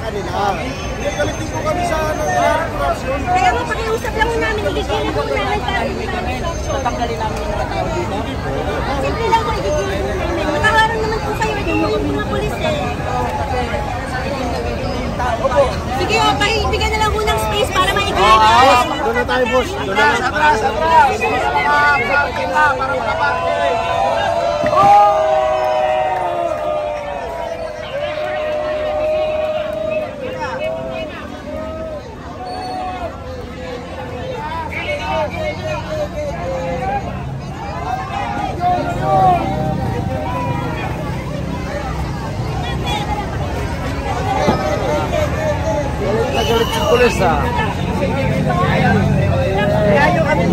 kanila. Galit din po kami sa corruption. Kaya mo pakiusap lang mo namin, igigilin po namin para tanggalin namin yung mga tao dito. simple lang po, igigilin po namin. Matawaran naman po kayo, hindi mo mga pulis eh. Sige o, bigyan na lang po ng space para maigilin namin. Doon na tayo, boss. Doon na. Atras! Para makaparte! Nagalit yung pulis ah. Kaya nyo kami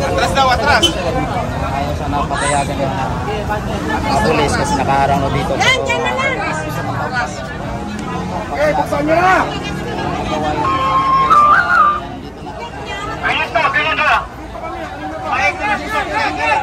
Atras daw, atras! Ayaw sana papayagan ng mga pulis kasi nakaharang ko dito. Yan, yan na lang! Eh, buksan nyo na! Ganyan to! Ganyan to! Maik na si Sir! Gilit!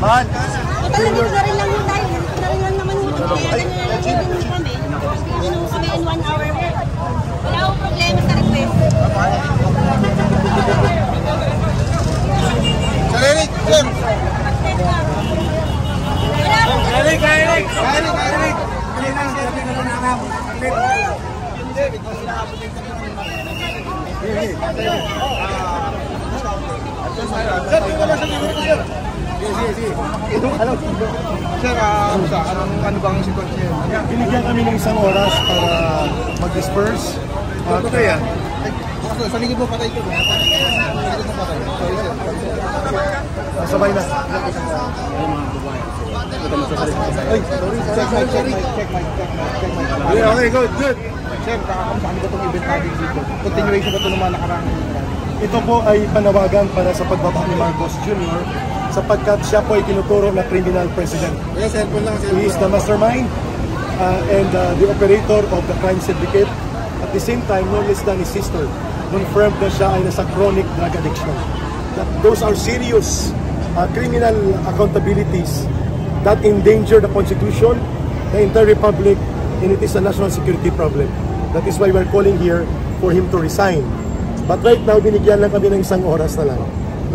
Man! Talagang na rin lang mo tayo. Na rin lang naman mo. Kaya ganyan lang kami. Hindi mo kami in 1 hour. Wala akong problema sa request. Sir Eric! Sir! Wala akong Eric! Eric! Eric! Hindi na lang Sir, ano bang sitwasyon? Binigyan kami ng isang oras para mag-disperse. Ito yan. Sa lingid mo patay ito. Sabay na. Ay, sorry. Check mic. Okay, good. Sir, kakakamsahan ko itong event natin dito. Continuation ba ito ng mga nakarang? ito po ay panawagan para sa pagbaba ni Marcos Jr. sapagkat siya po ay tinuturo na criminal president. Yes, cellphone lang. He is the mastermind and the operator of the crime syndicate. At the same time, no less than his sister, confirmed na siya ay nasa chronic drug addiction. That those are serious criminal accountabilities that endanger the Constitution, the entire Republic, and it is a national security problem. That is why we're calling here for him to resign. But right now, binigyan lang kami ng isang oras na lang.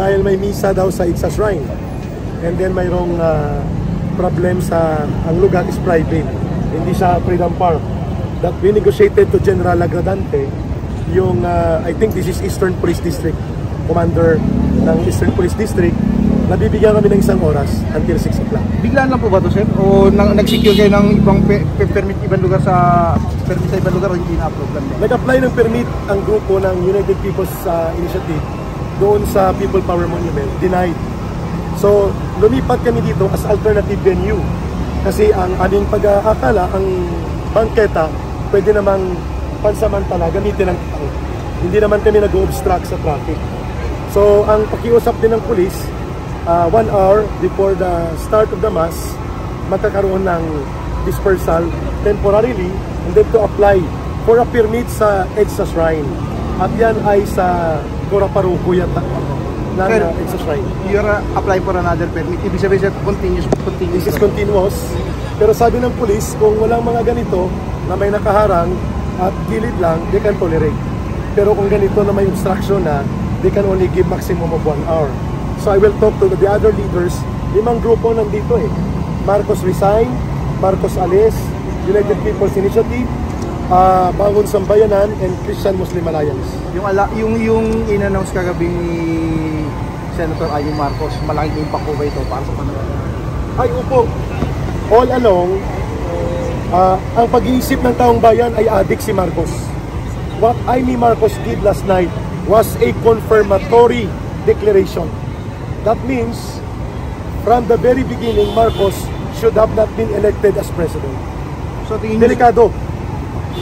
Dahil may misa daw sa Itza Shrine. And then mayroong problem sa, ang lugar is private. hindi sa Freedom Park, that we negotiated to General Agradante yung, I think this is Eastern Police District, Commander ng Eastern Police District, nabibigyan kami ng 1 oras until 6 o'clock. Biglaan lang po ba to, sir? O nag-secure kayo ng ibang permit ibang lugar sa ibang lugar o hindi na-approve lang? Nag-apply ng permit ang grupo ng United People's Initiative doon sa People Power Monument, denied. So, lumipat kami dito as alternative venue. Kasi ang aming pag-aakala, ang bangketa, pwede namang pansamantala gamitin ng tao. Hindi naman kami nag-obstruct sa traffic. So, ang pakiusap din ng police, 1 hour before the start of the mass, magkakaroon ng dispersal temporarily and then to apply for a permit sa EDSA Shrine. At yan ay sa Coraparuco yata ng EDSA Shrine. You're apply for another permit. Ibig sabihin, sir, continuous. This is continuous. Pero sabi ng police, kung walang mga ganito na may nakaharang at gilid lang, they can tolerate. Pero kung ganito na may obstruction na, they can only give maximum of 1 hour. So I will talk to the other leaders. 5 grupo nandito eh. Marcos Resign, Marcos Alis, United People's Initiative, Bangon Sambayanan, and Christian Muslim Alliance. Yung in-announce kagabi ni Senator Amy Marcos, malaking impact po ba ito para sa panahon? Ay, upo. All along, ang pag-iisip ng taong bayan ay adik si Marcos. What Amy Marcos did last night was a confirmatory declaration. That means, from the very beginning, Marcos should have not been elected as president. So, tingin niyo, Delikado.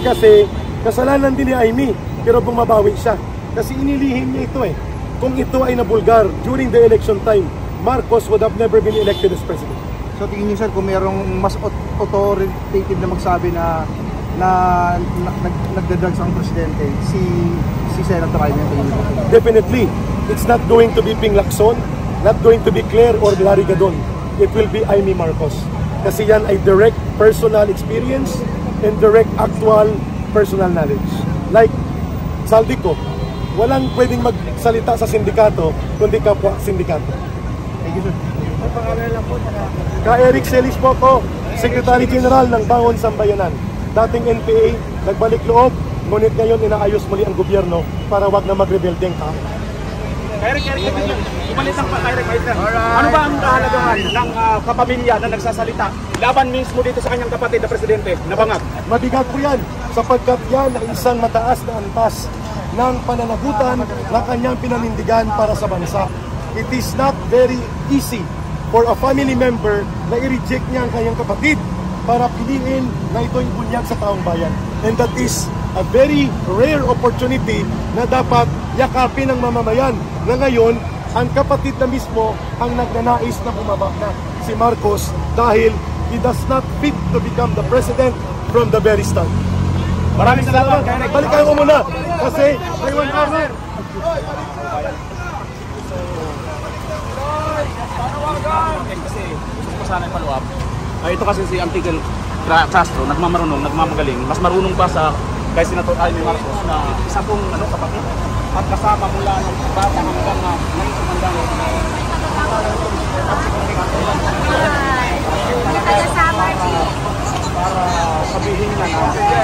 Kasi kasalanan din ni Amy, pero bumabawi siya. Kasi inilihim niya ito eh. Kung ito ay nabulgar during the election time, Marcos would have never been elected as president. so tingin niyo, sir, kung mayroong mas authoritative na magsabi na nagdadrugs ang presidente, si Senator Amy, Definitely, it's not going to be Ping Lacson, not going to be Claire or Larry Gadon. It will be Amy Marcos. Kasi yan ay direct personal experience and direct actual personal knowledge. Like, Saldico, walang pwedeng magsalita sa sindikato kundi kapwa sindikato. thank you, sir. Ka Eric Celis po ko, Secretary General ng Bangon Sambayanan. Dating NPA, nagbalik loob, ngunit ngayon inaayos muli ang gobyerno para wag na magrebelde ang tao. Eric, umalis ang Eric. Ano ba ang kahalagahan ng kapamilya na nagsasalita laban mismo dito sa kanyang kapatid na presidente, Nabangag? Mabigat po yan, sapagkat yan ay isang mataas na antas ng pananagutan na kanyang pinanindigan para sa bansa. It is not very easy for a family member na i-reject niya ang kanyang kapatid para piliin na ito'y bunyag sa taong bayan. And that is a very rare opportunity na dapat yakapin ng mamamayan, na ngayon ang kapatid na mismo ang nagnanais na bumaba na si Marcos dahil he does not fit to become the president from the very start. Maraming salamat, Eric. Balikan ko muna kasi may 1 hour. Kasi gusto ko sana i-follow up. Ito kasi si Antigel Castro, nagmamagaling. Mas marunong pa sa kay Senator Amy Marcos na isa pong kapatid at kasama mula ng bata hanggang ngayon tumandang para sabihin na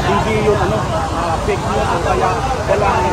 hindi yun fake news o kaya walang